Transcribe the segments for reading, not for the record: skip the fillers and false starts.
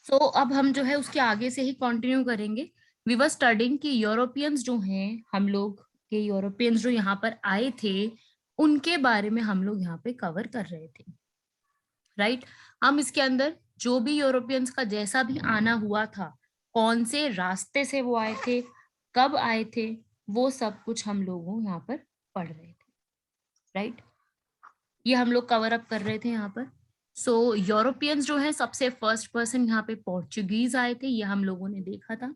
सो अब हम जो है उसके आगे से ही कंटिन्यू करेंगे। वी वर स्टडिंग कि यूरोपियंस जो हैं, हम लोग के यूरोपियंस जो यहाँ पर आए थे, उनके बारे में हम लोग यहाँ पे कवर कर रहे थे, राइट। हम इसके अंदर जो भी यूरोपियंस का जैसा भी आना हुआ था, कौन से रास्ते से वो आए थे, कब आए थे, वो सब कुछ हम लोग यहाँ पर पढ़ रहे थे, राइट। ये हम लोग कवर अप कर रहे थे यहाँ पर। सो यूरोपियंस जो है, सबसे फर्स्ट पर्सन यहाँ पे पोर्चुगीज आए थे, ये हम लोगों ने देखा था।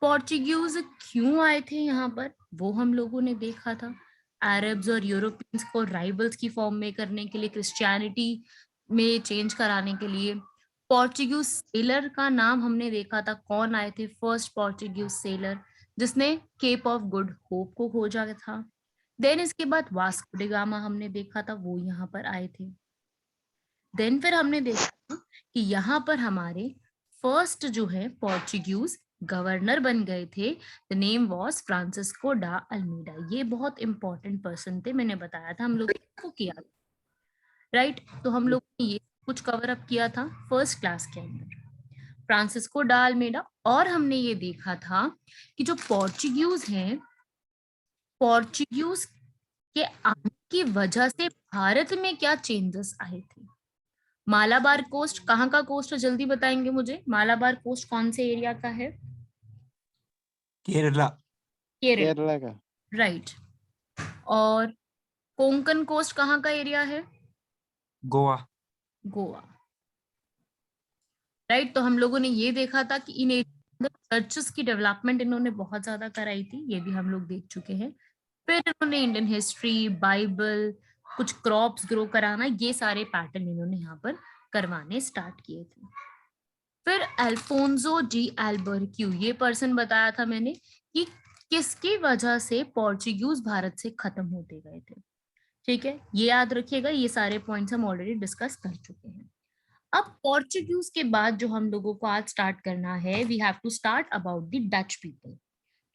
पोर्चुगीज क्यों आए थे यहाँ पर, वो हम लोगों ने देखा था। अरब्स और यूरोपियंस को राइवल्स की फॉर्म में करने के लिए, क्रिश्चियनिटी में चेंज कराने के लिए। पोर्चुगीज सेलर का नाम हमने देखा था, कौन आए थे फर्स्ट पोर्चुगीज सेलर, जिसने केप ऑफ गुड होप को खोजा था। देन इसके बाद वास्को डी गामा हमने देखा था, वो यहाँ पर आए थे। देन फिर हमने देखा कि यहाँ पर हमारे फर्स्ट जो है पोर्चुगीज गवर्नर बन गए थे। द नेम वॉज फ्रांसिस्को डा अल्मीडा। ये बहुत इंपॉर्टेंट पर्सन थे, मैंने बताया था हम लोग को किया, राइट। तो हम लोग ने ये कुछ कवर अप किया था फर्स्ट क्लास के अंदर, फ्रांसिस्को डा अल्मीडा। और हमने ये देखा था कि जो पोर्चुगीज हैं, पोर्चुगीज के आने की वजह से भारत में क्या चेंजेस आए थे। मालाबार कोस्ट कहाँ का कोस्ट है, जल्दी बताएंगे मुझे। मालाबार कोस्ट कौन से एरिया का है? केरला। केरल, केरला का। राइट। और कोंकण कोस्ट कहाँ का एरिया है? गोवा। गोवा, राइट। तो हम लोगों ने ये देखा था कि इन चर्चेस की डेवलपमेंट इन्होंने बहुत ज्यादा कराई थी, ये भी हम लोग देख चुके हैं। फिर इन्होंने इंडियन हिस्ट्री, बाइबल, कुछ क्रॉप्स ग्रो कराना, ये सारे पैटर्न इन्होंने यहाँ पर करवाने स्टार्ट किए थे। फिर अल्फोंसो डी एल्बर्क्यू, ये पर्सन बताया था मैंने कि किसकी वजह से पोर्चुगीज भारत से खत्म होते गए थे, ठीक है। ये याद रखिएगा, ये सारे पॉइंट्स हम ऑलरेडी डिस्कस कर चुके हैं। अब पोर्चुगीज के बाद जो हम लोगों को आज स्टार्ट करना है, we have to start about the Dutch people.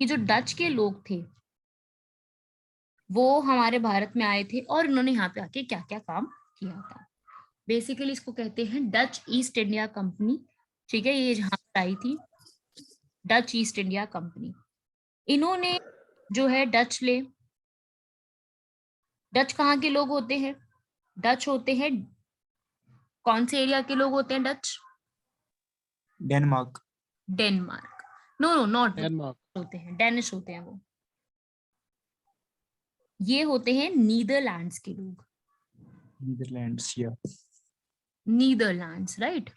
कि जो डच के लोग थे वो हमारे भारत में आए थे और इन्होंने यहाँ पे आके क्या क्या काम किया था। बेसिकली इसको कहते हैं डच ईस्ट इंडिया कंपनी, ठीक है। ये जहाँ पर आई थी, डच ईस्ट इंडिया कंपनी। इन्होंने जो है डच ले, डच कहाँ के लोग होते हैं? डच होते हैं, कौन से एरिया के लोग होते हैं Dutch? Denmark. Denmark, no no not Denmark. होते हैं, डेनिश होते हैं वो। ये होते हैं नीदरलैंड्स के लोग, नीदरलैंड्स या नीदरलैंड्स, राइट।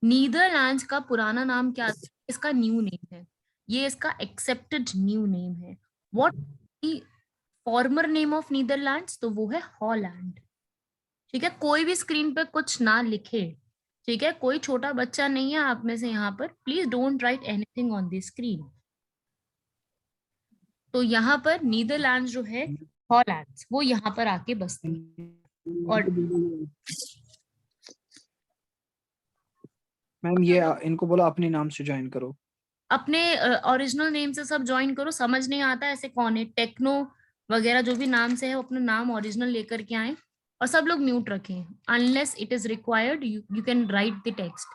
नीदरलैंड्स का पुराना नाम क्या था? इसका न्यू नेम है, ये इसका एक्सेप्टेड न्यू नेम है। What farmer name of Netherlands? तो वो है हॉलैंड, ठीक है। कोई भी स्क्रीन पे कुछ ना लिखे, ठीक है। कोई छोटा बच्चा नहीं है आप में से यहाँ पर, please don't write anything on the screen. तो यहाँ पर नीदरलैंड्स जो है, हॉलैंड्स, वो यहाँ पर आके बसते हैं। और मैम ये इनको बोलो अपने नाम से ज्वाइन करो। अपने ओरिजिनल नेम से सब ज्वाइन करो। समझ नहीं आता ऐसे कौन है, टेक्नो वगैरह जो भी नाम से है, वो अपना नाम ओरिजिनल लेकर के आए। और सब लोग म्यूट रखें, unless it is required you can write the text.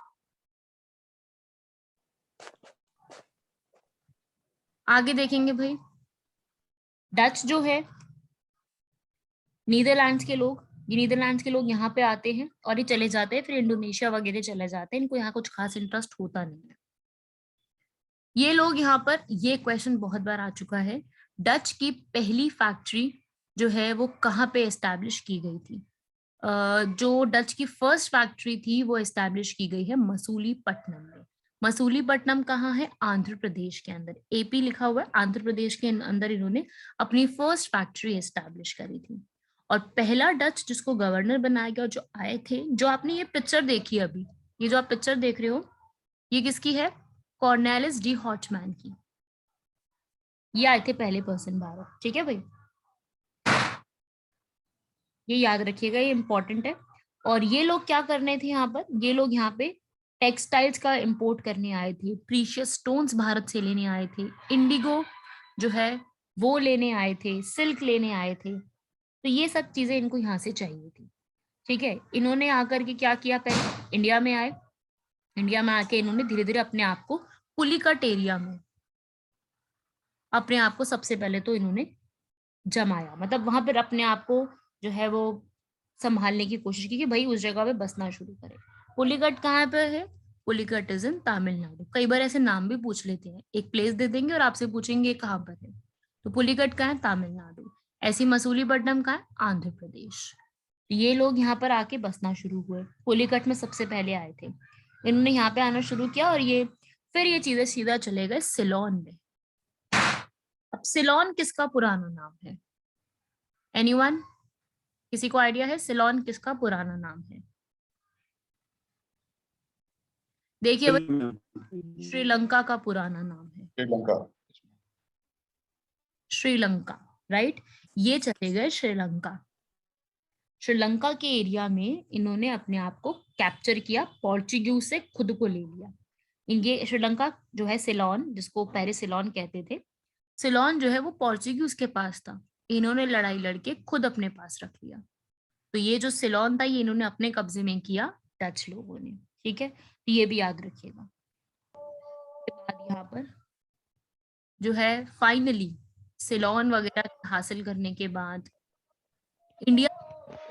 आगे देखेंगे भाई, डच जो है, नीदरलैंड्स के लोग, ये नीदरलैंड्स के लोग यहाँ पे आते हैं और ये चले जाते हैं, फिर इंडोनेशिया वगैरह चले जाते हैं, इनको यहाँ कुछ खास इंटरेस्ट होता नहीं है। ये लोग यहाँ पर, ये क्वेश्चन बहुत बार आ चुका है, डच की पहली फैक्ट्री जो है वो कहाँ पे एस्टैब्लिश की गई थी? जो डच की फर्स्ट फैक्ट्री थी वो एस्टैब्लिश की गई है मसूलीपट्टनम में। मसूलीपट्टनम कहाँ है? आंध्र प्रदेश के अंदर, एपी लिखा हुआ है, आंध्र प्रदेश के अंदर इन्होंने अपनी फर्स्ट फैक्ट्री एस्टैब्लिश करी थी। और पहला डच जिसको गवर्नर बनाया गया, जो आए थे, जो आपने ये पिक्चर देखी अभी, ये जो आप पिक्चर देख रहे हो, ये किसकी है? कॉर्नेलिस डी हॉचमैन की। ये आए थे पहले पर्सन भारत, ठीक है भाई, ये याद रखिएगा, ये इंपॉर्टेंट है। और ये लोग क्या करने थे यहाँ पर? ये लोग यहाँ पे टेक्सटाइल्स का इंपोर्ट करने आए थे, प्रीशियस स्टोन्स भारत से लेने आए थे, इंडिगो जो है वो लेने आए थे, सिल्क लेने आए थे। तो ये सब चीजें इनको यहाँ से चाहिए थी, ठीक है। इन्होंने आकर के क्या किया? पहले इंडिया में आए, इंडिया में आके इन्होंने धीरे धीरे अपने आप को पुलिकट एरिया में अपने आप को सबसे पहले तो इन्होंने जमाया, मतलब वहां पर अपने आप को जो है वो संभालने की कोशिश की कि भाई उस जगह पे बसना शुरू करें। पुलिकट कहाँ पे है? Pulicat is in Tamil Nadu. कई बार ऐसे नाम भी पूछ लेते हैं, एक प्लेस दे देंगे और आपसे पूछेंगे कहाँ पर है, तो पुलिकट कहाँ है? तमिलनाडु। ऐसी मसूलीपट्टनम कहाँ है? आंध्र प्रदेश। ये लोग यहाँ पर आके बसना शुरू हुए, पुलिकट में सबसे पहले आए थे, इन्होंने यहाँ पे आना शुरू किया और ये फिर ये चीजें सीधा चले गए सिलोन में। अब सिलोन किसका पुराना नाम है? एनीवन? किसी को आइडिया है सिलोन किसका पुराना नाम है? देखिए भाई, श्रीलंका का पुराना नाम है, श्रीलंका। श्रीलंका, राइट। ये चले गए श्रीलंका। श्रीलंका के एरिया में इन्होंने अपने आप को कैप्चर किया, पोर्चुगीज से खुद को ले लिया। इनके श्रीलंका जो है सिलोन, जिसको पहले सिलोन कहते थे, सिलोन जो है वो पोर्चुगीज के पास था, इन्होंने लड़ाई लड़के खुद अपने पास रख लिया। तो ये जो सिलोन था ये इन्होंने अपने कब्जे में किया डच लोगों ने, ठीक है, तो ये भी याद रखिएगा। यहाँ पर जो है फाइनली सिलोन वगैरह हासिल करने के बाद इंडिया,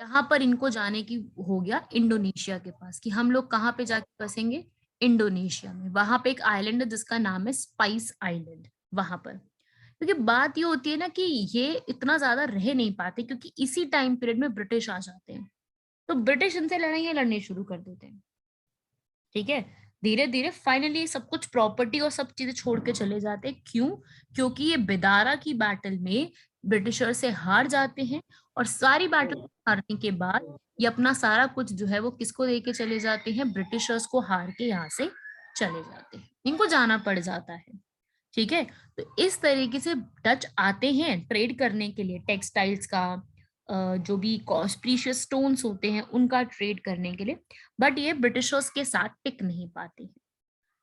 यहाँ पर इनको जाने की हो गया इंडोनेशिया के पास कि हम लोग कहाँ पे जाके बसेंगे? इंडोनेशिया में। वहां पे एक आइलैंड है जिसका नाम है स्पाइस आइलैंड। वहां पर क्योंकि बात ये होती है ना कि ये इतना ज्यादा रह नहीं पाते, क्योंकि इसी टाइम पीरियड में ब्रिटिश आ जाते हैं, तो ब्रिटिश इनसे लड़ाइयां लड़ने शुरू कर देते हैं, ठीक है। धीरे धीरे फाइनली सब कुछ प्रॉपर्टी और सब चीजें छोड़ के चले जाते हैं। क्यों? क्योंकि ये बेदारा की बैटल में ब्रिटिशर से हार जाते हैं, और सारी बैटल हारने के बाद ये अपना सारा कुछ जो है वो किसको दे के चले जाते हैं? ब्रिटिशर्स को हार के यहाँ से चले जाते हैं, इनको जाना पड़ जाता है, ठीक है। तो इस तरीके से डच आते हैं ट्रेड करने के लिए, टेक्सटाइल्स का, जो भी कॉस्प्रीशियस स्टोन्स होते हैं उनका ट्रेड करने के लिए, बट ये ब्रिटिशर्स के साथ टिक नहीं पाते हैं,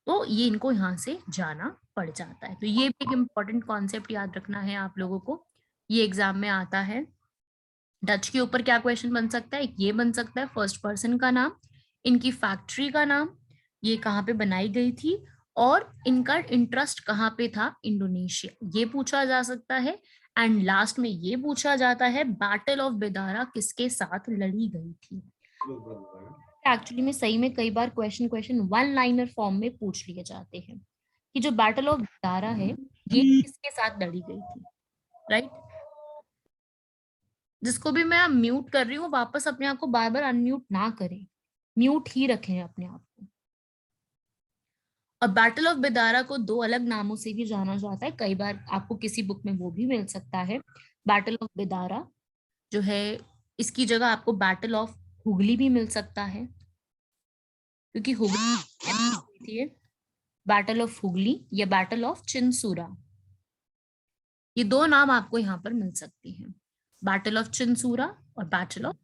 तो ये इनको यहाँ से जाना पड़ जाता है। तो ये भी एक इम्पॉर्टेंट कॉन्सेप्ट याद रखना है आप लोगों को, ये एग्जाम में आता है। डच के ऊपर क्या क्वेश्चन बन सकता है? एक ये बन सकता है, फर्स्ट पर्सन का नाम, इनकी फैक्ट्री का नाम, ये कहाँ पे बनाई गई थी, और इनका इंटरेस्ट कहाँ पे था? इंडोनेशिया, ये पूछा जा सकता है। एंड लास्ट में ये पूछा जाता है बैटल ऑफ बेदारा किसके साथ लड़ी गई थी। एक्चुअली में सही में कई बार क्वेश्चन वन लाइनर फॉर्म में पूछ लिए जाते हैं कि जो बैटल ऑफ बेदारा है ये किसके साथ लड़ी गई थी, राइट। जिसको भी मैं म्यूट कर रही हूँ वापस अपने आप को बार बार अनम्यूट ना करें, म्यूट ही रखें अपने आप को। और बैटल ऑफ बेदारा को दो अलग नामों से भी जाना जाता है, कई बार आपको किसी बुक में वो भी मिल सकता है। बैटल ऑफ बेदारा जो है, इसकी जगह आपको बैटल ऑफ हुगली भी मिल सकता है, क्योंकि हुगली, बैटल ऑफ हुगली या बैटल ऑफ चिंसूरा, ये दो नाम आपको यहाँ पर मिल सकती हैं, बैटल ऑफ चिंसूरा और बैटल ऑफ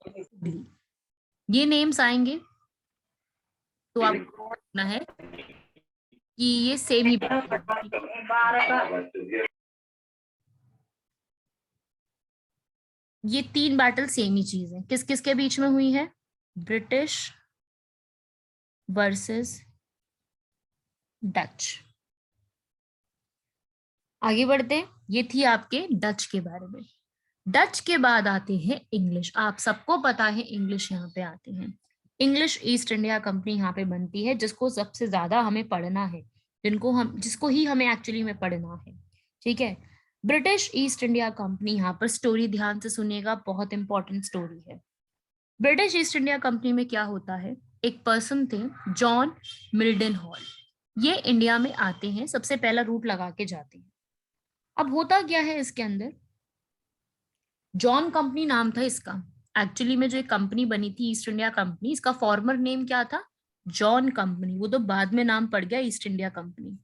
हुगली। ये नेम्स आएंगे तो आपको देखना है कि ये सेम ही, ये तीन बैटल सेम ही चीज है। किस किस के बीच में हुई है? British versus Dutch. आगे बढ़ते हैं, ये थी आपके डच के बारे में। डच के बाद आते हैं इंग्लिश। आप सबको पता है इंग्लिश यहाँ पे आते हैं। इंग्लिश ईस्ट इंडिया कंपनी यहाँ पे बनती है, जिसको सबसे ज्यादा हमें पढ़ना है, जिसको ही हमें एक्चुअली में पढ़ना है, ठीक है। ब्रिटिश ईस्ट इंडिया कंपनी, यहाँ पर स्टोरी ध्यान से सुनिएगा, बहुत इंपॉर्टेंट स्टोरी है। ब्रिटिश ईस्ट इंडिया कंपनी में क्या होता है, एक पर्सन थे जॉन मिल्डन हॉल, ये इंडिया में आते हैं, सबसे पहला रूट लगा के जाते हैं। अब होता क्या है इसके अंदर, जॉन कंपनी नाम था इसका, एक्चुअली में जो एक कंपनी बनी थी ईस्ट इंडिया कंपनी, इसका फॉर्मर नेम क्या था? John company. वो तो बाद में नाम पड़ गया east India company,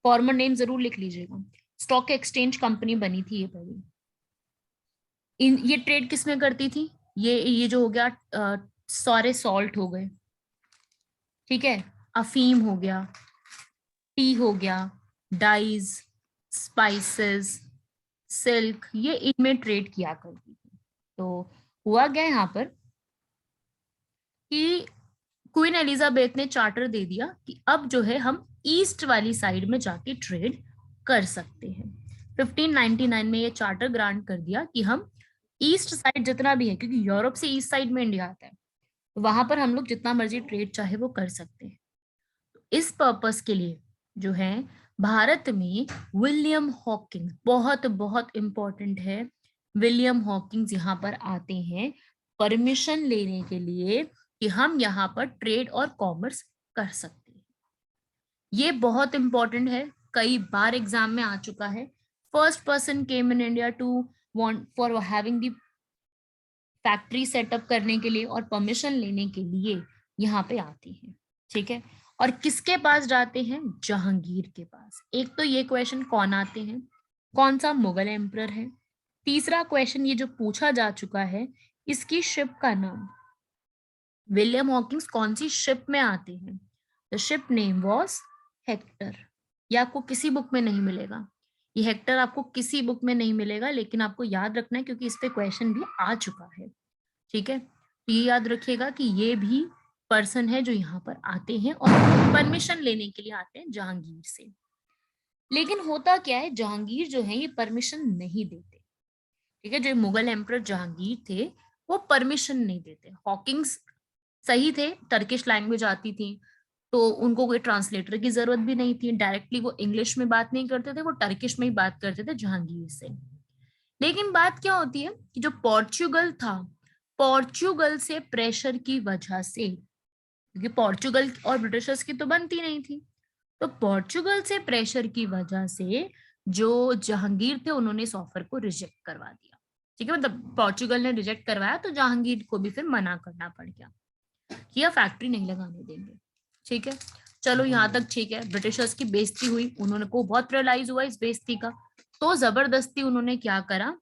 farmer name जरूर लिख लीजिएगा। स्टॉक एक्सचेंज कंपनी बनी थी ये पहले। ये ट्रेड किस में करती थी? ये जो हो गया सारे सॉल्ट हो गए, ठीक है, अफीम हो गया, टी हो गया, डाइज, स्पाइसेस, सिल्क, ये इनमें ट्रेड किया करती थी। तो हुआ क्या यहाँ पर कि क्वीन एलिजाबेथ ने चार्टर दे दिया कि अब जो है हम ईस्ट वाली साइड में जाके ट्रेड कर सकते हैं। 1599 में ये चार्टर ग्रांट कर दिया कि हम ईस्ट साइड जितना भी है, क्योंकि यूरोप से ईस्ट साइड में इंडिया आता है, तो वहां पर हम लोग जितना मर्जी ट्रेड चाहे वो कर सकते हैं। इस पर्पस के लिए जो है भारत में विलियम हॉकिंग बहुत बहुत इंपॉर्टेंट है। विलियम हॉकिंग्स यहाँ पर आते हैं परमिशन लेने के लिए कि हम यहाँ पर ट्रेड और कॉमर्स कर सकते हैं। ये बहुत इंपॉर्टेंट है, कई बार एग्जाम में आ चुका है। First person came in India to want for having the factory setup करने के लिए और परमिशन लेने के लिए यहाँ पे आती है। ठीक है, और किसके पास जाते हैं? जहांगीर के पास। एक तो ये क्वेश्चन कौन आते हैं, कौन सा मुगल एम्परर है। तीसरा क्वेश्चन ये जो पूछा जा चुका है, इसकी शिप का नाम। विलियम हॉकिंस कौन सी शिप में आते हैं? The ship name was Hector. ये आपको किसी बुक में नहीं मिलेगा, ये हेक्टर आपको किसी बुक में नहीं मिलेगा, लेकिन आपको याद रखना है क्योंकि इस पे क्वेश्चन भी आ चुका है। ठीक है, तो ये याद रखिएगा कि ये भी पर्सन है जो यहाँ पर आते हैं और परमिशन लेने के लिए आते हैं जहांगीर से। लेकिन होता क्या है, जहांगीर जो है ये परमिशन नहीं देते। ठीक है, जो मुगल एम्परर जहांगीर थे वो परमिशन नहीं देते। हॉकिंग्स सही थे, टर्किश लैंग्वेज आती थी तो उनको कोई ट्रांसलेटर की जरूरत भी नहीं थी, डायरेक्टली वो इंग्लिश में बात नहीं करते थे, वो टर्किश में ही बात करते थे जहांगीर से। लेकिन बात क्या होती है कि जो पोर्चुगल था, पोर्चुगल से प्रेशर की वजह से, क्योंकि पोर्चुगल और ब्रिटिशर्स की तो बनती नहीं थी, तो पोर्चुगल से प्रेशर की वजह से जो जहांगीर थे उन्होंने इस ऑफर को रिजेक्ट करवा दिया। ठीक है, मतलब पोर्चुगल ने रिजेक्ट करवाया तो जहांगीर को भी फिर मना करना पड़ गया कि यह फैक्ट्री नहीं लगाने देंगे। ठीक है, चलो यहाँ तक ठीक है। ब्रिटिशर्स की बेइज्जती हुई, उन्होंने को बहुत रियलाइज हुआ इस बेइज्जती का, तो जबरदस्ती उन्होंने क्या करा,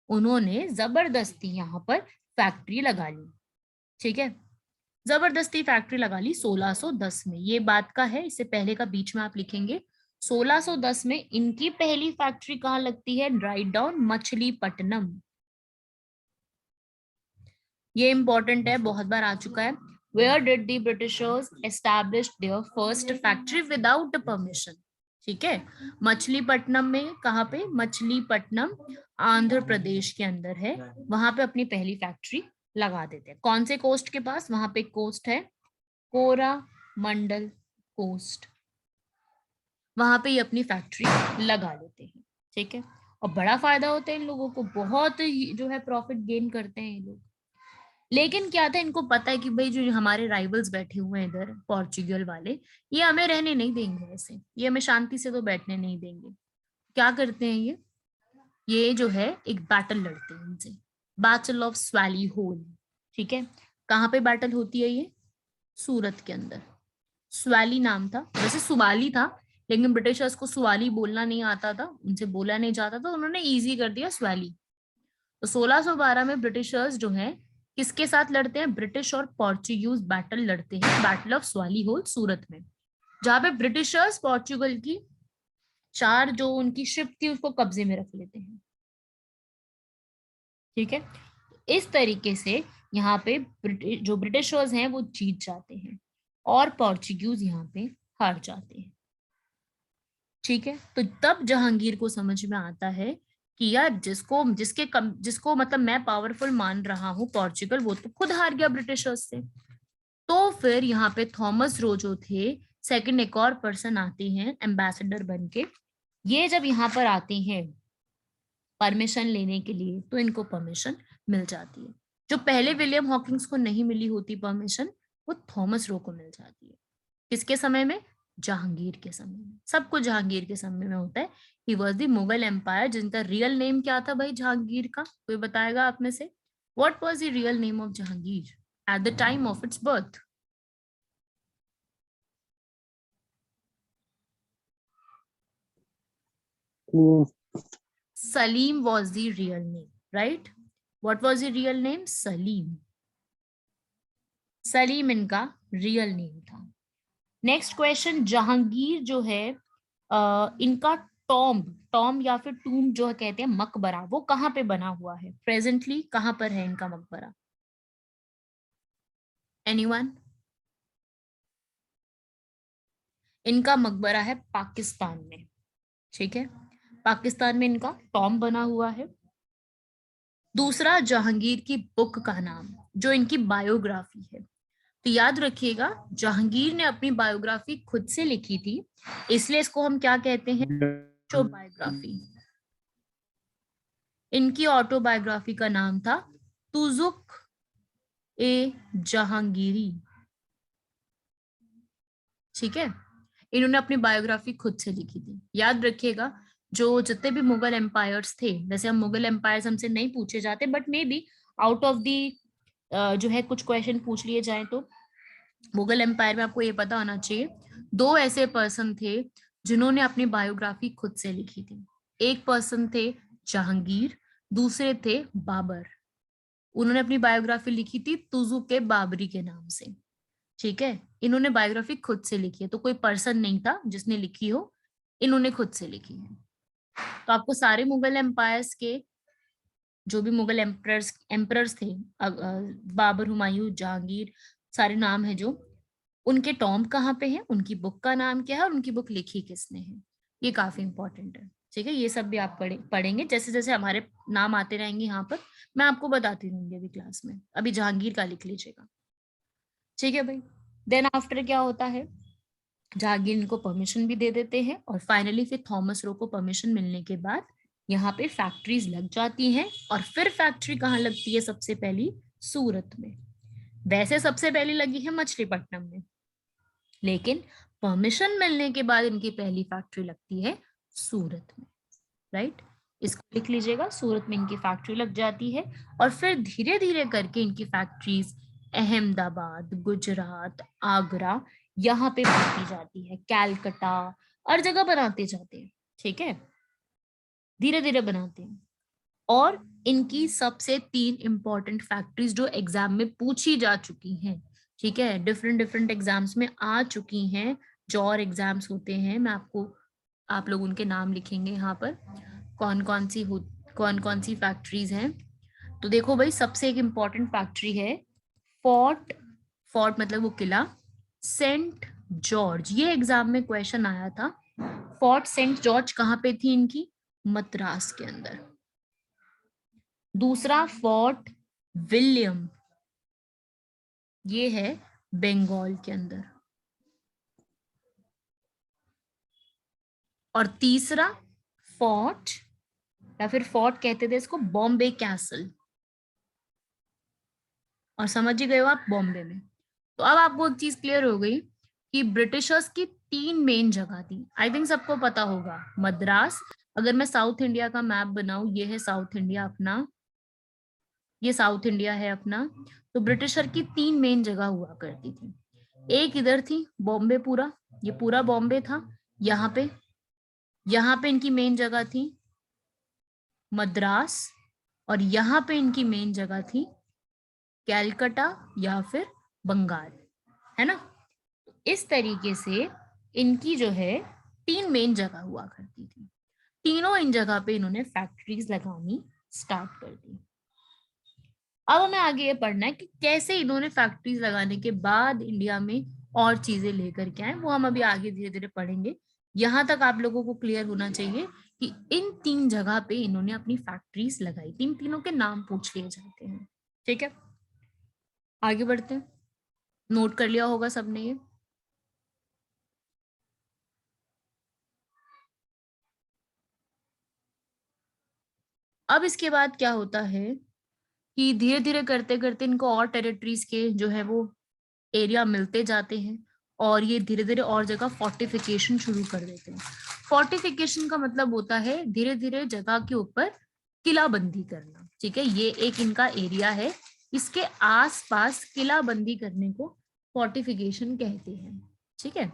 उन्होंने जबरदस्ती यहाँ पर फैक्ट्री लगा ली। ठीक है, जबरदस्ती फैक्ट्री लगा ली 1610 में। ये बात का है, इससे पहले का बीच में आप लिखेंगे। 1610 में इनकी पहली फैक्ट्री कहाँ लगती है? Write down, Machilipatnam. ये इंपॉर्टेंट है, बहुत बार आ चुका है। Where did the Britishers establish their first factory without permission? ठीक है, मछलीपट्टनम में। कहाँ पे? मछलीपट्टनम आंध्र प्रदेश के अंदर है, वहां पे अपनी पहली फैक्ट्री लगा देते हैं। कौन से कोस्ट के पास? वहां पे कोस्ट है कोरामंडल कोस्ट, वहां पे ये अपनी फैक्ट्री लगा लेते हैं। ठीक है, और बड़ा फायदा होता है इन लोगों को, बहुत जो है प्रॉफिट गेन करते हैं ये लोग। लेकिन क्या था, इनको पता है कि भाई जो हमारे राइवल्स बैठे हुए हैं इधर पोर्चुगल वाले, ये हमें रहने नहीं देंगे, ऐसे ये हमें शांति से तो बैठने नहीं देंगे। क्या करते हैं ये जो है एक बैटल लड़ते हैं इनसे, बैटल ऑफ स्वाली होल। ठीक है, कहाँ पे बैटल होती है ये? सूरत के अंदर। स्वाली नाम था, वैसे सुवाली था, लेकिन ब्रिटिशर्स को सुवाली बोलना नहीं आता था, उनसे बोला नहीं जाता था, उन्होंने इजी कर दिया स्वाली। तो 1612 में ब्रिटिशर्स जो है किसके साथ लड़ते हैं? ब्रिटिश और पोर्चुगीज बैटल लड़ते हैं, बैटल ऑफ स्वाली होल सूरत में, जहां पे ब्रिटिशर्स पोर्चुगल की 4 जो उनकी शिप थी उसको कब्जे में रख लेते हैं। ठीक है, इस तरीके से यहाँ पे जो ब्रिटिशर्स हैं वो जीत जाते हैं और पोर्चुगीज यहाँ पे हार जाते हैं। ठीक है, तो तब जहांगीर को समझ में आता है कि यार जिसको मतलब मैं पावरफुल मान रहा हूँ पोर्चुगल, वो तो खुद हार गया ब्रिटिशर्स से। तो फिर यहाँ पे थॉमस रो जो थे, सेकंड एक और पर्सन आते हैं एम्बेसडर बन के। ये जब यहाँ पर आते हैं परमिशन लेने के लिए तो इनको परमिशन मिल जाती है। जो पहले विलियम हॉकिंग्स को नहीं मिली होती परमिशन, वो थॉमस रो को मिल जाती है। किसके समय में? जहांगीर के समय में। सब कुछ जहांगीर के समय में होता है। He was the Mughal empire, जिनका रियल नेम क्या था भाई जहांगीर का? कोई बताएगा आप में से? What was the real name of Jahangir at the time of its birth? Salim was the real name, right? What was the real name? Salim. Salim इनका रियल नेम था। नेक्स्ट क्वेश्चन, जहांगीर जो है इनका टॉम या फिर टूम जो कहते हैं मकबरा, वो कहाँ पे बना हुआ है? प्रेजेंटली कहाँ पर है इनका मकबरा? एनीवन? इनका मकबरा है पाकिस्तान में, ठीक है, पाकिस्तान में इनका टॉम बना हुआ है। दूसरा, जहांगीर की बुक का नाम, जो इनकी बायोग्राफी है। तो याद रखिएगा, जहांगीर ने अपनी बायोग्राफी खुद से लिखी थी, इसलिए इसको हम क्या कहते हैं, ऑटोबायोग्राफी। इनकी ऑटोबायोग्राफी का नाम था तुजुक ए जहांगीरी, ठीक है। इन्होंने अपनी बायोग्राफी खुद से लिखी थी। याद रखिएगा, जो जितने भी मुगल एम्पायर्स थे, वैसे हम मुगल एम्पायर्स हमसे नहीं पूछे जाते, but may be out of the जो है कुछ क्वेश्चन पूछ लिए जाए तो मुगल एम्पायर में आपको ये पता होना चाहिए, दो ऐसे पर्सन थे जिन्होंने अपनी बायोग्राफी खुद से लिखी थी। एक पर्सन थे जहांगीर, दूसरे थे बाबर। उन्होंने अपनी बायोग्राफी लिखी थी तुजुक बाबरी के नाम से, ठीक है। इन्होंने बायोग्राफी खुद से लिखी है, तो कोई पर्सन नहीं था जिसने लिखी हो, इन्होंने खुद से लिखी है। तो आपको सारे मुगल एम्पायर्स के जो भी मुगल एम्परर्स थे, बाबर, हुमायूं, जहांगीर, सारे नाम है जो, उनके टॉम कहाँ पे है, उनकी बुक का नाम क्या है और उनकी बुक लिखी किसने है, ये काफी इंपॉर्टेंट है, ठीक है। ये सब भी आप पढ़ेंगे जैसे जैसे हमारे नाम आते रहेंगे यहाँ पर, मैं आपको बताती रहूंगी अभी क्लास में। अभी जहांगीर का लिख लीजिएगा, ठीक है भाई। देन आफ्टर क्या होता है, जहांगीर इनको परमिशन भी दे देते हैं, और फाइनली फिर थॉमस रो को परमिशन मिलने के बाद यहाँ पे फैक्ट्रीज लग जाती हैं। और फिर फैक्ट्री कहाँ लगती है सबसे पहली, सूरत में। वैसे सबसे पहली लगी है मछलीपट्टनम में, लेकिन परमिशन मिलने के बाद इनकी पहली फैक्ट्री लगती है सूरत में, राइट। इसको लिख लीजिएगा, सूरत में इनकी फैक्ट्री लग जाती है। और फिर धीरे धीरे करके इनकी फैक्ट्रीज अहमदाबाद, गुजरात, आगरा, यहाँ पे बनती जाती है, कैलकटा, हर जगह बनाते जाते हैं, ठीक है, धीरे धीरे बनाते हैं। और इनकी सबसे 3 इंपॉर्टेंट फैक्ट्रीज जो एग्जाम में पूछी जा चुकी हैं, ठीक है, डिफरेंट डिफरेंट एग्जाम्स में आ चुकी हैं, जो और एग्जाम्स होते हैं, मैं आपको, आप लोग उनके नाम लिखेंगे यहाँ पर, कौन कौन सी फैक्ट्रीज हैं। तो देखो भाई, सबसे एक इम्पॉर्टेंट फैक्ट्री है फोर्ट, फोर्ट मतलब वो किला, सेंट जॉर्ज। ये एग्जाम में क्वेश्चन आया था, फोर्ट सेंट जॉर्ज कहाँ पे थी इनकी, मद्रास के अंदर। दूसरा, फोर्ट विलियम, ये है बंगाल के अंदर। और तीसरा फोर्ट, या फिर फोर्ट कहते थे इसको, बॉम्बे कैसल। और समझ ही गए हो आप, बॉम्बे में। तो अब आपको एक चीज क्लियर हो गई कि ब्रिटिशर्स की 3 मेन जगह थी। आई थिंक सबको पता होगा, मद्रास, अगर मैं साउथ इंडिया का मैप बनाऊं, ये है साउथ इंडिया अपना, ये साउथ इंडिया है अपना। तो ब्रिटिशर की 3 मेन जगह हुआ करती थी। एक इधर थी बॉम्बे, पूरा ये पूरा बॉम्बे था। यहाँ पे इनकी मेन जगह थी मद्रास, और यहाँ पे इनकी मेन जगह थी कैलकटा या फिर बंगाल, है ना। इस तरीके से इनकी जो है 3 मेन जगह हुआ करती थी। तीनों इन जगह पे इन्होंने फैक्ट्रीज लगानी स्टार्ट कर दी। अब हमें आगे ये पढ़ना है कि कैसे इन्होंने फैक्ट्रीज लगाने के बाद इंडिया में और चीजें लेकर के आए, वो हम अभी आगे धीरे धीरे पढ़ेंगे। यहाँ तक आप लोगों को क्लियर होना चाहिए कि इन 3 जगह पे इन्होंने अपनी फैक्ट्रीज लगाई। तीनों के नाम पूछ लिए जाते हैं, ठीक है। आगे बढ़ते हैं, नोट कर लिया होगा सबने ये। अब इसके बाद क्या होता है कि धीरे धीरे करते करते इनको और टेरिटरीज के जो है वो एरिया मिलते जाते हैं, और ये धीरे धीरे और जगह फोर्टिफिकेशन शुरू कर देते हैं। फोर्टिफिकेशन का मतलब होता है धीरे धीरे जगह के ऊपर किलाबंदी करना, ठीक है। ये एक इनका एरिया है, इसके आसपास किलाबंदी करने को फोर्टिफिकेशन कहते हैं, ठीक है।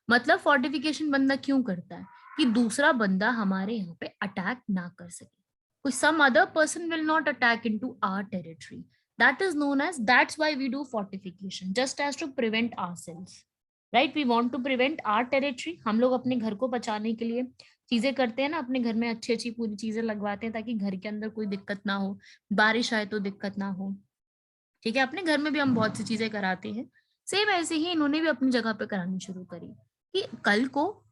मतलब फोर्टिफिकेशन बंदा क्यों करता है, कि दूसरा बंदा हमारे यहाँ पे अटैक ना कर सके, कोई some other person will not attack into our territory. That is known as, that's why we do fortification, just as to prevent ourselves, right? We want to prevent our territory. हम लोग अपने घर को बचाने के लिए चीजें करते हैं ना, अपने घर में अच्छी अच्छी पूरी चीजें लगवाते हैं ताकि घर के अंदर कोई दिक्कत ना हो, बारिश आए तो दिक्कत ना हो, ठीक है। अपने घर में भी हम बहुत सी चीजें कराते हैं, सेम ऐसे ही इन्होंने भी अपनी जगह पे करानी शुरू करी। कि कल को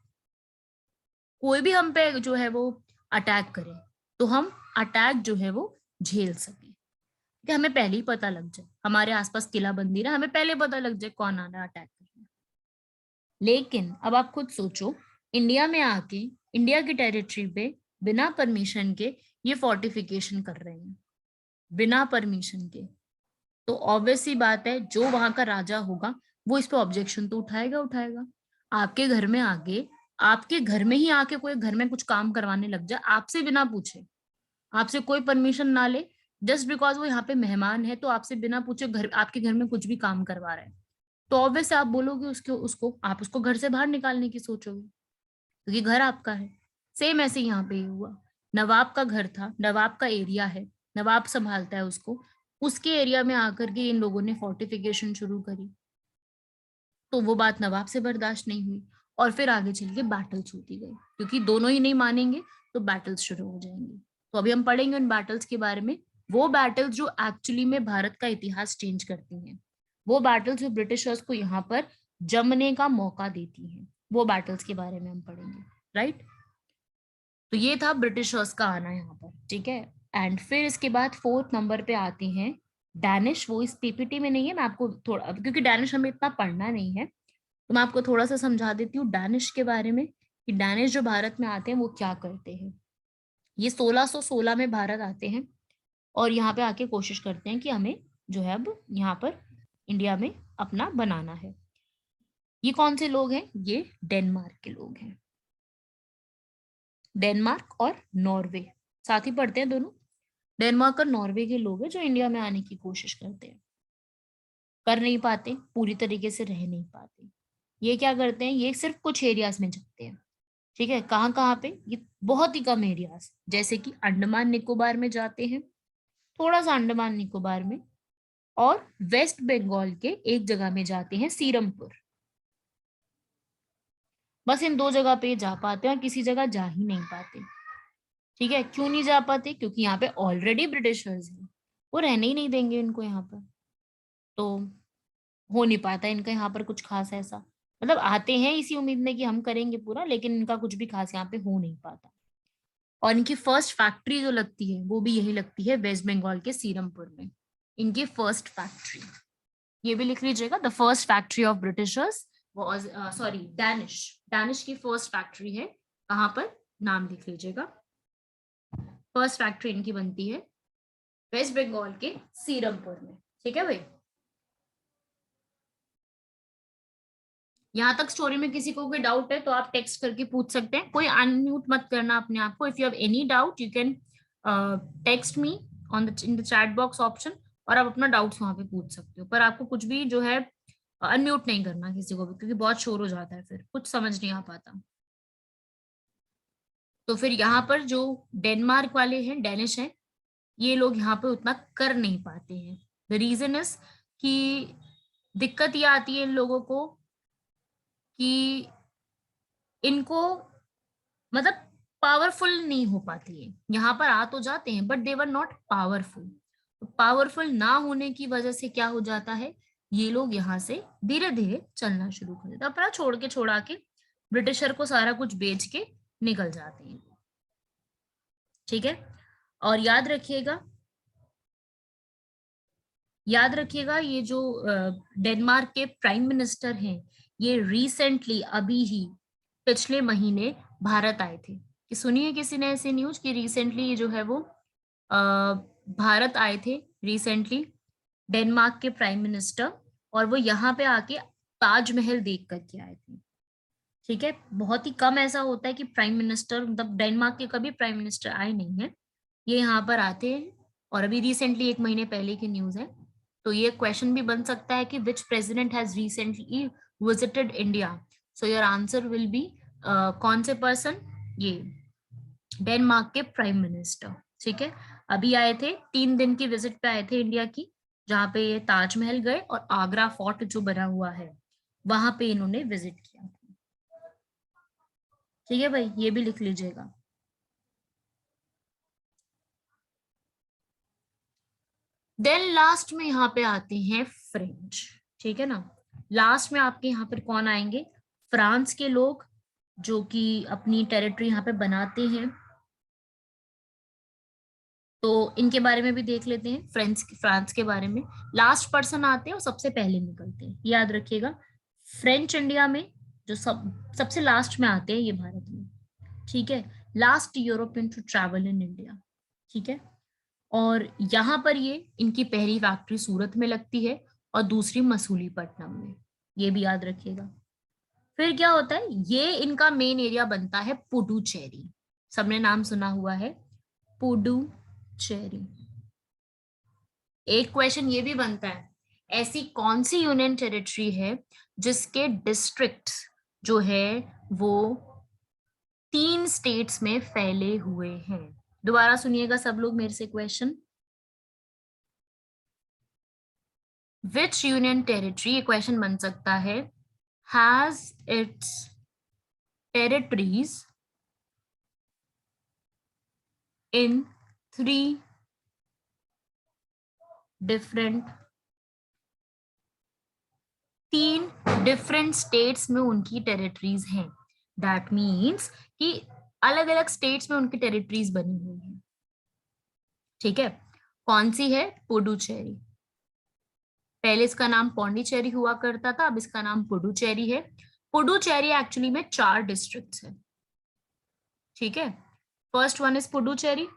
कोई भी हम पे जो है वो अटैक करे तो हम अटैक जो है वो झेल सके, कि हमें पहले ही पता लग जाए, हमारे आसपास किला बंदी रहा, हमें पहले पता लग जाए कौन आ रहा है अटैक करने। लेकिन अब आप खुद सोचो, इंडिया में आके इंडिया की टेरिटरी पे बिना परमिशन के ये फोर्टिफिकेशन कर रहे हैं, बिना परमिशन के। तो ऑब्वियस सी बात है, जो वहां का राजा होगा वो इस पे ऑब्जेक्शन तो उठाएगा उठाएगा। आपके घर में आके, आपके घर में ही आके कोई घर में कुछ काम करवाने लग जाए आपसे बिना पूछे, आपसे कोई परमिशन ना ले, जस्ट बिकॉज वो यहाँ पे मेहमान है, तो आपसे बिना पूछे घर, आपके घर में कुछ भी काम करवा रहा है, तो ऑब्वियस आप बोलोगे उसके उसको आप उसको घर से बाहर निकालने की सोचोगे, क्योंकि घर आपका है। सेम ऐसे यहाँ पे ही हुआ, नवाब का घर था, नवाब का एरिया है, नवाब संभालता है उसको, उसके एरिया में आकर के इन लोगों ने फोर्टिफिकेशन शुरू करी, तो वो बात नवाब से बर्दाश्त नहीं हुई और फिर आगे चल के बैटल्स होती गई, क्योंकि दोनों ही नहीं मानेंगे तो बैटल्स शुरू हो जाएंगी। तो अभी हम पढ़ेंगे उन बैटल्स के बारे में, वो बैटल्स जो एक्चुअली में भारत का इतिहास चेंज करती हैं, वो बैटल्स जो ब्रिटिशर्स को यहाँ पर जमने का मौका देती हैं, वो बैटल्स के बारे में हम पढ़ेंगे, राइट। तो ये था ब्रिटिशर्स का आना यहाँ पर, ठीक है। एंड फिर इसके बाद 4th नंबर पे आते हैं डैनिश। वो इस पीपीटी में नहीं है, मैं आपको थोड़ा, क्योंकि डैनिश हमें इतना पढ़ना नहीं है, तो मैं आपको थोड़ा सा समझा देती हूँ डैनिश के बारे में, कि डैनिश जो भारत में आते हैं वो क्या करते हैं। ये 1616 में भारत आते हैं और यहाँ पे आके कोशिश करते हैं कि हमें जो है अब यहाँ पर इंडिया में अपना बनाना है। ये कौन से लोग हैं? ये डेनमार्क के लोग हैं, डेनमार्क और नॉर्वे साथ ही पढ़ते हैं दोनों। डेनमार्क और नॉर्वे के लोग हैं जो इंडिया में आने की कोशिश करते हैं, कर नहीं पाते, पूरी तरीके से रह नहीं पाते। ये क्या करते हैं, ये सिर्फ कुछ एरियाज में जाते हैं, ठीक है। कहाँ कहाँ पे? ये बहुत ही कम एरियाज, जैसे कि अंडमान निकोबार में जाते हैं, थोड़ा सा अंडमान निकोबार में, और वेस्ट बंगाल के एक जगह में जाते हैं, सीरमपुर। बस इन 2 जगह पे जा पाते हैं और किसी जगह जा ही नहीं पाते, ठीक है। क्यों नहीं जा पाते? क्योंकि यहाँ पे ऑलरेडी ब्रिटिशर्स हैं, वो रहने ही नहीं देंगे इनको यहाँ पर, तो हो नहीं पाता इनका यहाँ पर कुछ खास ऐसा, मतलब आते हैं इसी उम्मीद में कि हम करेंगे पूरा, लेकिन इनका कुछ भी खास यहाँ पे हो नहीं पाता। और इनकी फर्स्ट फैक्ट्री जो लगती है वो भी यही लगती है, वेस्ट बंगाल के सीरमपुर में, इनकी फर्स्ट फैक्ट्री। ये भी लिख लीजिएगा, the first factory of Britishers was, sorry Danish, Danish की फर्स्ट फैक्ट्री है कहाँ पर, नाम लिख लीजिएगा। फर्स्ट फैक्ट्री इनकी बनती है वेस्ट बंगाल के सीरमपुर में, ठीक है भाई। यहाँ तक स्टोरी में किसी को कोई डाउट है तो आप टेक्स्ट करके पूछ सकते हैं, कोई अनम्यूट मत करना अपने आप को। If you have any doubt you can text me on the in the chat box option, और आप अपना डाउट्स वहां पे पूछ सकते हो, पर आपको कुछ भी जो है अनम्यूट नहीं करना किसी को भी, क्योंकि बहुत शोर हो जाता है, फिर कुछ समझ नहीं आ पाता। तो फिर यहाँ पर जो डेनमार्क वाले हैं, डेनिश हैं, ये लोग यहाँ पे उतना कर नहीं पाते हैं। द रीजन इज कि दिक्कत ये आती है इन लोगों को कि इनको मतलब पावरफुल नहीं हो पाती है, यहाँ पर आ तो जाते हैं but they were not powerful. Powerful ना होने की वजह से क्या हो जाता है, ये लोग यहाँ से धीरे धीरे चलना शुरू कर देते, अपना छोड़ा के ब्रिटिशर को सारा कुछ बेच के निकल जाते हैं, ठीक है। और याद रखिएगा ये जो डेनमार्क के प्राइम मिनिस्टर हैं, ये रिसेंटली अभी ही पिछले महीने भारत आए थे। कि सुनिए किसी ने ऐसी न्यूज कि रिसेंटली जो है वो भारत आए थे रिसेंटली, डेनमार्क के प्राइम मिनिस्टर, और वो यहाँ पे आके ताजमहल देख करके आए थे, ठीक है। बहुत ही कम ऐसा होता है कि प्राइम मिनिस्टर, मतलब डेनमार्क के कभी प्राइम मिनिस्टर आए नहीं है, ये यहाँ पर आते हैं। और अभी रिसेंटली 1 महीने पहले की न्यूज है। तो ये क्वेश्चन भी बन सकता है कि which president has recently visited India, so your answer will be कौन से पर्सन, ये डेनमार्क के प्राइम मिनिस्टर, ठीक है। अभी आए थे, 3 दिन की विजिट पे आए थे इंडिया की, जहाँ पे ये ताजमहल गए और आगरा फोर्ट जो बना हुआ है वहां पे इन्होंने विजिट किया, ठीक है भाई, ये भी लिख लीजिएगा। देन लास्ट में यहाँ पे आते हैं फ्रेंच, ठीक है ना। लास्ट में आपके यहाँ पर कौन आएंगे, फ्रांस के लोग जो कि अपनी टेरिटरी यहाँ पे बनाते हैं, तो इनके बारे में भी देख लेते हैं। फ्रांस के बारे में लास्ट पर्सन आते हैं और सबसे पहले निकलते हैं, याद रखिएगा। फ्रेंच इंडिया में जो सबसे लास्ट में आते हैं ये भारत में, ठीक है। Last European to travel in India, ठीक है। और यहाँ पर ये इनकी पहली फैक्ट्री सूरत में लगती है और दूसरी मसूलीपट्टनम में, ये भी याद रखिएगा। फिर क्या होता है, ये इनका मेन एरिया बनता है पुडुचेरी। सबने नाम सुना हुआ है पुडुचेरी। एक क्वेश्चन ये भी बनता है, ऐसी कौन सी यूनियन टेरिटरी है जिसके डिस्ट्रिक्ट्स जो है वो 3 स्टेट्स में फैले हुए हैं। दोबारा सुनिएगा सब लोग मेरे से क्वेश्चन। विच यूनियन टेरिटरी, ये क्वेश्चन बन सकता है, has its territories in 3 different states में उनकी टेरिटरीज हैं। दैट मीन्स कि अलग अलग स्टेट्स में उनकी टेरिटरीज बनी हुई हैं, ठीक है। कौन सी है? पुडुचेरी। पहले इसका नाम पौंडीचेरी हुआ करता था, अब इसका नाम पुडुचेरी है। पुडुचेरी एक्चुअली में 4 डिस्ट्रिक्ट्स है, ठीक है। First one is Puducherry,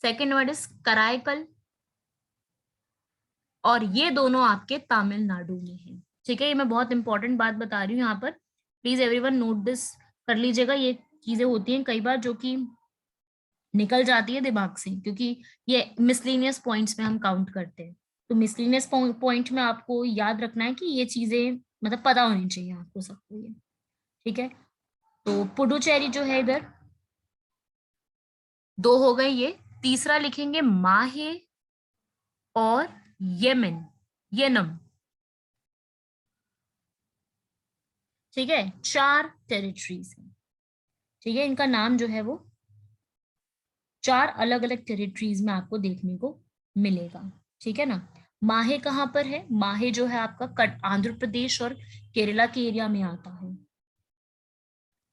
second one is Karaikal, और ये दोनों आपके तमिलनाडु में है, ठीक है। ये मैं बहुत इंपॉर्टेंट बात बता रही हूँ यहाँ पर, प्लीज एवरीवन नोट दिस कर लीजिएगा। ये चीजें होती हैं कई बार जो कि निकल जाती है दिमाग से, क्योंकि ये मिसलेनियस पॉइंट्स में हम काउंट करते हैं। तो मिसलेनियस पॉइंट में आपको याद रखना है कि ये चीजें मतलब पता होनी चाहिए आपको सबको ये, ठीक है। तो पुडुचेरी जो है इधर 2 हो गए ये। तीसरा लिखेंगे माहे और येनम, ठीक है। 4 टेरिटरीज है, ठीक है। इनका नाम जो है वो 4 अलग अलग टेरिटरीज में आपको देखने को मिलेगा, ठीक है ना। माहे कहाँ पर है? माहे जो है आपका आंध्र प्रदेश और केरला के एरिया में आता है,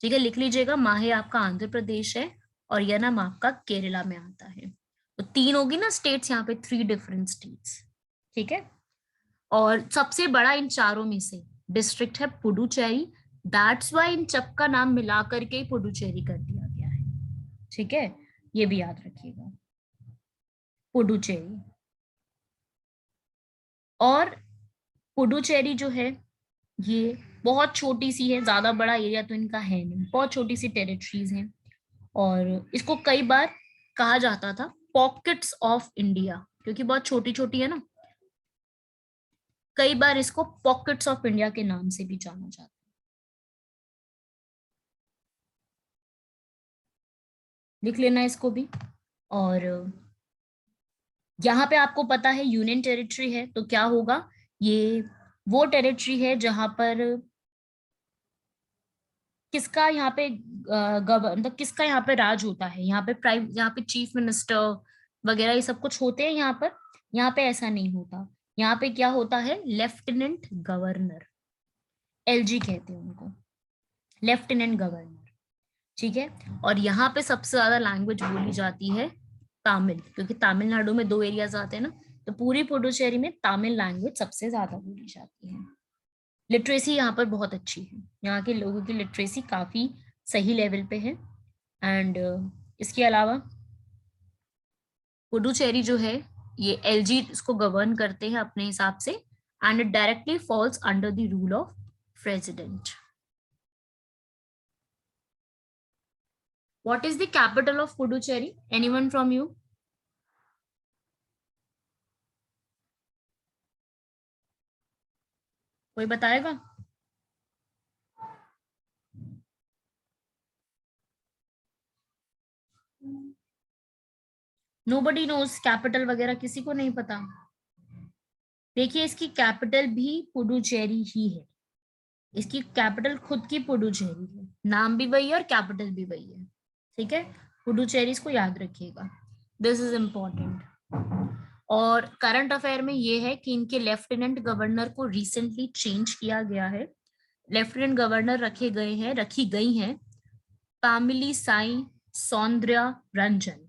ठीक है। लिख लीजिएगा, माहे आपका आंध्र प्रदेश है और येनम आपका केरला में आता है। तो 3 होगी ना स्टेट्स यहाँ पे, 3 डिफरेंट स्टेट्स, ठीक है। और सबसे बड़ा इन चारों में से डिस्ट्रिक्ट है पुडुचेरी, दैट्स वाई इन सब का नाम मिला करके पुडुचेरी कर दिया गया है, ठीक है। ये भी याद रखिएगा, पुडुचेरी। और पुडुचेरी जो है ये बहुत छोटी सी है, ज्यादा बड़ा एरिया तो इनका है नहीं, बहुत छोटी सी टेरिटरीज हैं। और इसको कई बार कहा जाता था पॉकेट्स ऑफ इंडिया, क्योंकि बहुत छोटी छोटी है ना, कई बार इसको पॉकेट्स ऑफ इंडिया के नाम से भी जाना जाता है। लिख लेना इसको भी। और यहाँ पे आपको पता है यूनियन टेरिटरी है तो क्या होगा, ये वो टेरिटरी है जहां पर किसका यहाँ पे मतलब किसका यहाँ पे राज होता है। यहाँ पे चीफ मिनिस्टर वगैरह ये सब कुछ होते हैं यहाँ पे ऐसा नहीं होता। यहाँ पे क्या होता है, लेफ्टिनेंट गवर्नर, एलजी कहते हैं उनको, लेफ्टिनेंट गवर्नर, ठीक है। और यहाँ पे सबसे ज्यादा लैंग्वेज बोली जाती है तमिल, क्योंकि तमिलनाडु में 2 एरियाज आते हैं ना, तो पूरी पुडुचेरी में तमिल लैंग्वेज सबसे ज्यादा बोली जाती है। लिटरेसी यहाँ पर बहुत अच्छी है, यहाँ के लोगों की लिटरेसी काफी सही लेवल पे है। एंड इसके अलावा पुडुचेरी जो है ये एलजी इसको गवर्न करते हैं अपने हिसाब से, and it directly falls under the rule of president. What is the capital of Puducherry? Anyone from you? कोई बताएगा? Nobody knows कैपिटल वगैरह किसी को नहीं पता। देखिए इसकी कैपिटल भी पुडुचेरी ही है, इसकी कैपिटल खुद की पुडुचेरी है, नाम भी वही है और कैपिटल भी वही है, ठीक है। पुडुचेरी इसको याद रखिएगा, दिस इज इम्पोर्टेंट। और करंट अफेयर में ये है कि इनके लेफ्टिनेंट गवर्नर को रिसेंटली चेंज किया गया है। लेफ्टिनेंट गवर्नर रखी गई हैं तामिली साई सौंदर्या रंजन।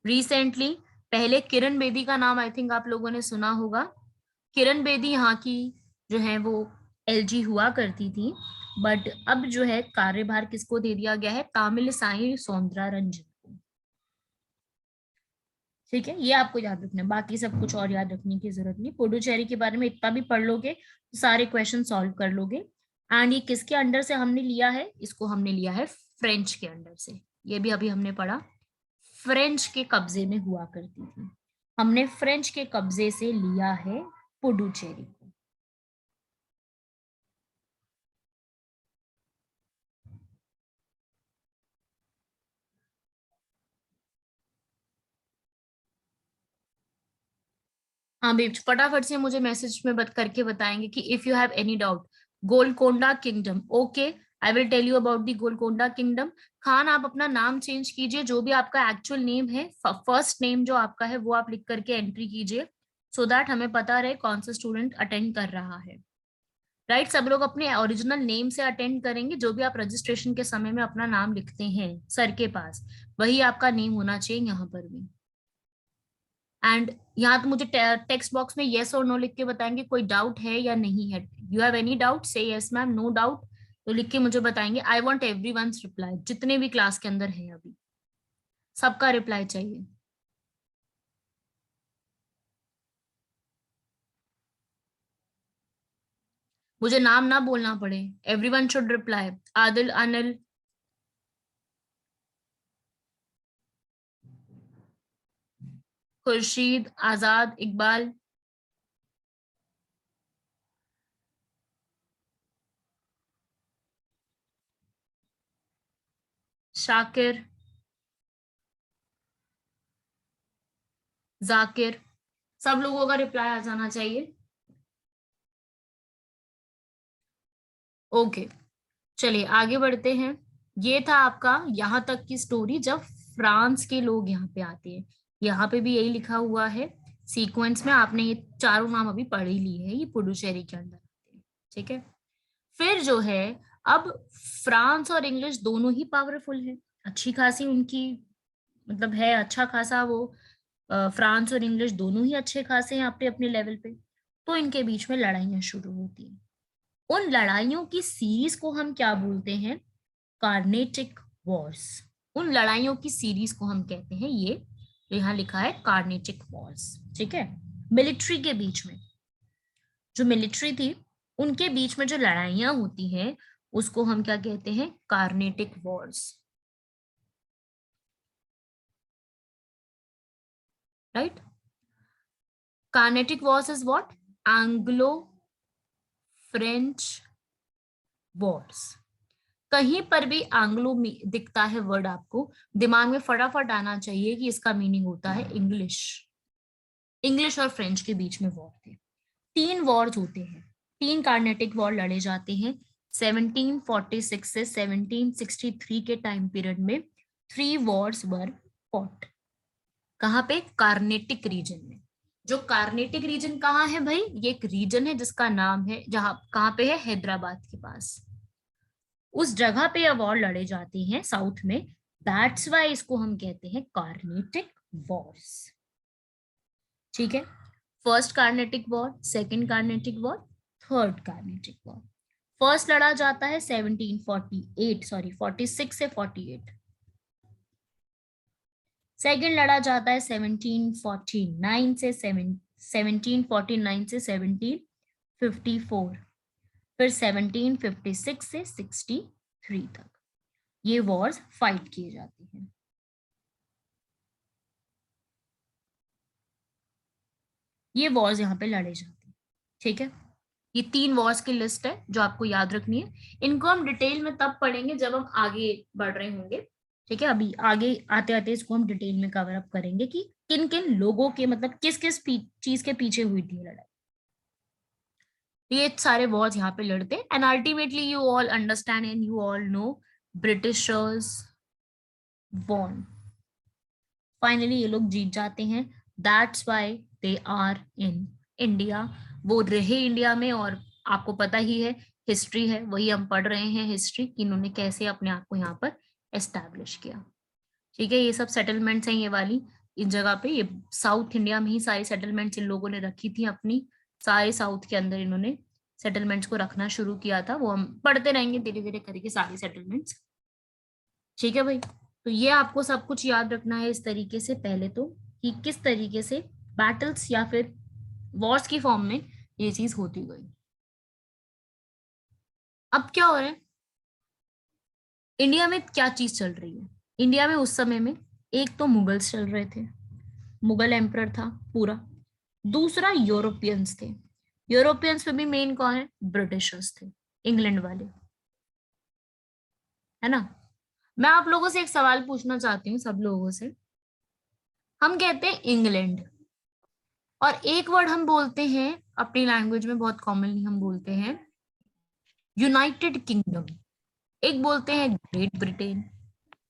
रिसेंटली पहले किरण बेदी का नाम आई थिंक आप लोगों ने सुना होगा। किरण बेदी यहाँ की जो है वो एलजी हुआ करती थी, बट अब जो है कार्यभार किसको दे दिया गया है, तामिल साई सौंदर्या रंजन को। ठीक है, ये आपको याद रखना है, बाकी सब कुछ और याद रखने की जरूरत नहीं। पुडुचेरी के बारे में इतना भी पढ़ लोगे तो सारे क्वेश्चन सॉल्व कर लोगे। एंड ये किसके अंडर से हमने लिया है, इसको हमने लिया है फ्रेंच के अंडर से। ये भी अभी हमने पढ़ा, फ्रेंच के कब्जे में हुआ करती थी। हमने फ्रेंच के कब्जे से लिया है पुडुचेरी को। हाँ भी फटाफट से मुझे मैसेज में करके बताएंगे कि if you have any doubt. Golconda kingdom, okay, I will tell you about the Golconda kingdom. Khan आप अपना नाम चेंज कीजिए, जो भी आपका एक्चुअल नेम है, फर्स्ट नेम जो आपका है वो आप लिख करके एंट्री कीजिए, सो दैट हमें पता रहे कौन सा स्टूडेंट अटेंड कर रहा है। राइट, सब लोग अपने ओरिजिनल नेम से अटेंड करेंगे। जो भी आप रजिस्ट्रेशन के समय में अपना नाम लिखते हैं सर के पास, वही आपका नेम होना चाहिए यहाँ पर भी। एंड यहाँ तो मुझे टेक्स्ट बॉक्स में येस और नो लिख के बताएंगे कोई डाउट है या नहीं है। यू हैव एनी डाउट से यस मैम, नो डाउट तो लिख के मुझे बताएंगे। आई वॉन्ट एवरीवन्स रिप्लाई, जितने भी क्लास के अंदर है अभी सबका रिप्लाई चाहिए। मुझे नाम ना बोलना पड़े, everyone should reply. Adil, Anil, Khurshid, Azad, Iqbal, Shakir, Zakir, सब लोगों का रिप्लाई आ जाना चाहिए। ओके, चलिए आगे बढ़ते हैं। ये था आपका यहाँ तक की स्टोरी जब फ्रांस के लोग यहाँ पे आते हैं। यहाँ पे भी यही लिखा हुआ है सीक्वेंस में, आपने ये चारों नाम अभी पढ़ ही ली है, ये पुडुचेरी के अंदर आते हैं। ठीक है, फिर जो है अब फ्रांस और इंग्लिश दोनों ही पावरफुल है, अच्छी खासी उनकी मतलब है, अच्छा खासा वो फ्रांस और इंग्लिश दोनों ही अच्छे खासे हैं अपने अपने लेवल पे। तो इनके बीच में लड़ाइयां शुरू होती हैं। उन लड़ाइयों की सीरीज को हम क्या बोलते हैं, कार्नेटिक वॉर्स। उन लड़ाइयों की सीरीज को हम कहते हैं ये, तो यहाँ लिखा है कार्नेटिक वॉर्स। ठीक है, मिलिट्री के बीच में, जो मिलिट्री थी उनके बीच में जो लड़ाइयां होती हैं उसको हम क्या कहते हैं, Carnatic Wars. Right, Carnatic Wars is what, Anglo French Wars. कहीं पर भी एंग्लो दिखता है वर्ड, आपको दिमाग में फटाफट आना चाहिए कि इसका मीनिंग होता है इंग्लिश। इंग्लिश और फ्रेंच के बीच में वॉर थे, 3 वॉर्स होते हैं, 3 कार्नेटिक वॉर लड़े जाते हैं 1746 से 1763 के टाइम पीरियड में। 3 वॉर्स वर फॉट। कहाँ पे, कार्नेटिक रीजन में। जो कार्नेटिक रीजन कहाँ है भाई, ये एक रीजन है जिसका नाम है, जहां कहाँ पे है, हैदराबाद के पास। उस जगह पे ये वॉर लड़े जाते हैं साउथ में, दैट्स वाई इसको हम कहते हैं कार्नेटिक वॉर्स। ठीक है, first Carnatic war, second Carnatic war, third Carnatic war. First लड़ा जाता है 46 से 48। सेकंड लड़ा जाता है 1749 से 1749 से 1754। फिर 1756 से 63 तक ये वॉर्स फाइट किए जाते हैं। ये वॉर्स यहाँ पे लड़े जाते हैं। ठीक है, ये 3 वॉर्स की लिस्ट है जो आपको याद रखनी है। इनको हम डिटेल में तब पढ़ेंगे जब हम आगे बढ़ रहे होंगे। ठीक है, अभी आगे आते आते इसको हम डिटेल में कवर अप करेंगे कि किन किन लोगों के मतलब किस किस चीज के पीछे हुई थी लड़ाई। ये सारे वॉर्स यहाँ पे लड़ते हैं and ultimately you all understand and you all know Britishers won. Finally ये लोग जीत जाते हैं, that's why they are in India. वो रहे इंडिया में, और आपको पता ही है हिस्ट्री है, वही हम पढ़ रहे हैं हिस्ट्री, कि इन्होंने कैसे अपने आप को यहाँ पर एस्टैब्लिश किया। ठीक है, ये सब सेटलमेंट्स हैं ये वाली, इस जगह पे, ये साउथ इंडिया में ही सारी सेटलमेंट्स इन लोगों ने रखी थी अपनी, सारे साउथ के अंदर इन्होंने सेटलमेंट्स को रखना शुरू किया था। वो हम पढ़ते रहेंगे धीरे धीरे करके सारी सेटलमेंट्स। ठीक है भाई, तो ये आपको सब कुछ याद रखना है इस तरीके से पहले तो, कि किस तरीके से बैटल्स या फिर वॉर्स की फॉर्म में ये चीज होती गई। अब क्या हो रहा है इंडिया में, क्या चीज चल रही है इंडिया में उस समय में? एक तो मुगल्स चल रहे थे, मुगल एम्परर था पूरा। दूसरा यूरोपियंस थे। यूरोपियंस में भी मेन कौन है? ब्रिटिशर्स थे, इंग्लैंड वाले, है ना। मैं आप लोगों से एक सवाल पूछना चाहती हूँ, सब लोगों से। हम कहते हैं इंग्लैंड, और एक वर्ड हम बोलते हैं अपनी लैंग्वेज में, बहुत कॉमनली हम बोलते हैं यूनाइटेड किंगडम, एक बोलते हैं ग्रेट ब्रिटेन,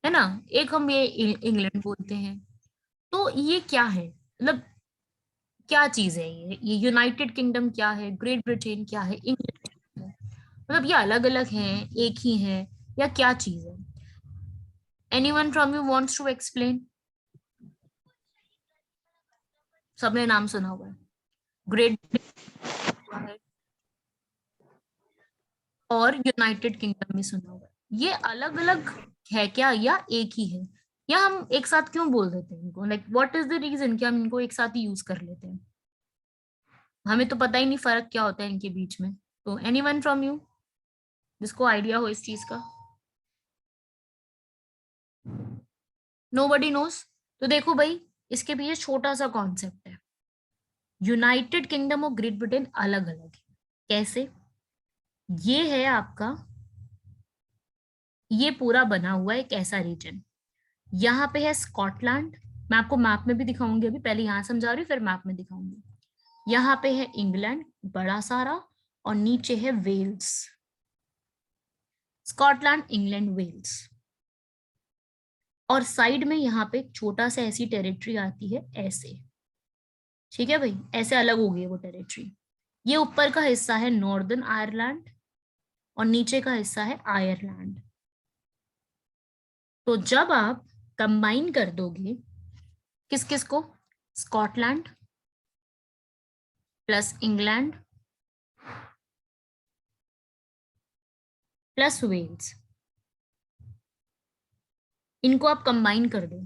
है ना, एक हम ये इंग्लैंड बोलते हैं। तो ये क्या है, मतलब क्या चीज है ये यूनाइटेड किंगडम क्या है, ग्रेट ब्रिटेन क्या है, इंग्लैंड क्या है? मतलब ये अलग अलग हैं, एक ही है, या क्या चीज है? Anyone from you wants to explain? सबने नाम सुना हुआ है, ग्रेट और यूनाइटेड किंगडम में सुना हुआ है। ये अलग अलग है क्या, या एक ही है? या हम एक साथ क्यों बोल देते हैं इनको, like what is the reason कि हम इनको एक साथ ही यूज कर लेते हैं? हमें तो पता ही नहीं फर्क क्या होता है इनके बीच में। तो एनीवन फ्रॉम यू जिसको आइडिया हो इस चीज का? Nobody nose? तो देखो भाई, इसके पीछे छोटा सा कॉन्सेप्ट है, यूनाइटेड किंगडम और ग्रेट ब्रिटेन अलग अलग है। कैसे? ये है आपका, ये पूरा बना हुआ है एक ऐसा रीजन, यहाँ पे है स्कॉटलैंड, मैं आपको मैप में भी दिखाऊंगी, अभी पहले यहाँ समझा रही हूँ फिर मैप में दिखाऊंगी। यहाँ पे है इंग्लैंड बड़ा सारा, और नीचे है वेल्स, स्कॉटलैंड, इंग्लैंड, वेल्स। और साइड में यहाँ पे छोटा सा ऐसी टेरिटरी आती है ऐसे। ठीक है भाई, ऐसे अलग हो गई वो टेरिटरी। ये ऊपर का हिस्सा है नॉर्दर्न आयरलैंड, और नीचे का हिस्सा है आयरलैंड। तो जब आप कंबाइन कर दोगे किस किस को, Scotland plus England plus Wales, इनको आप कंबाइन कर दो,